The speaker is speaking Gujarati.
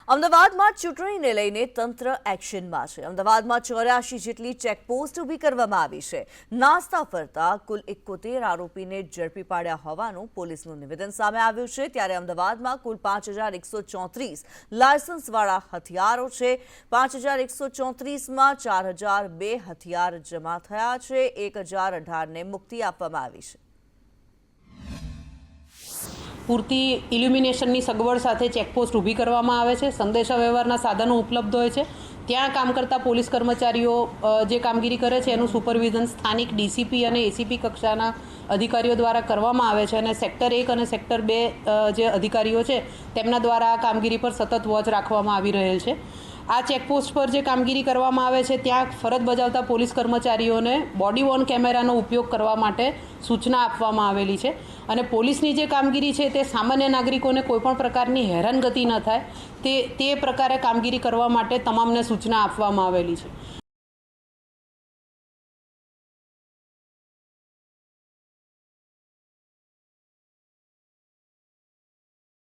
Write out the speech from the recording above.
અમદાવાદમાં ચૂંટણીને લઈને તંત્ર એક્શનમાં છે। અમદાવાદમાં 84 જેટલી ચેકપોસ્ટ ઊભી કરવામાં આવી છે। નાસ્તા ફરતા કુલ 71 આરોપીને ઝડપી પાડ્યા હોવાનું પોલીસનું નિવેદન સામે આવ્યું છે। ત્યારે અમદાવાદમાં કુલ 5134 લાયસન્સવાળા હથિયારો છે। 5134માં 4002 હથિયાર જમા થયા છે। 1018ને મુક્તિ આપવામાં આવી છે। પૂરતી ઇલ્યુમિનેશનની સગવડ સાથે ચેકપોસ્ટ ઊભી કરવામાં આવે છે। સંદેશા વ્યવહારના સાધનો ઉપલબ્ધ હોય છે। ત્યાં કામ કરતા પોલીસ કર્મચારીઓ જે કામગીરી કરે છે એનું સુપરવિઝન સ્થાનિક ડીસીપી અને એસીપી કક્ષાના અધિકારીઓ દ્વારા કરવામાં આવે છે અને સેક્ટર 1 અને સેક્ટર 2 જે અધિકારીઓ છે તેમના દ્વારા આ કામગીરી પર સતત વોચ રાખવામાં આવી રહેલ છે। આ ચેકપોસ્ટ પર જે કામગીરી કરવામાં આવે છે ત્યાં ફરજ બજાવતા પોલીસ કર્મચારીઓને બોડી વોર્ન કેમેરાનો ઉપયોગ કરવા માટે સૂચના આપવામાં આવેલી છે અને પોલીસની જે કામગીરી છે તે સામાન્ય નાગરિકોને કોઈપણ પ્રકારની હેરાનગતિ ન થાય તે પ્રકારે કામગીરી કરવા માટે તમામને સૂચના આપવામાં આવેલી છે।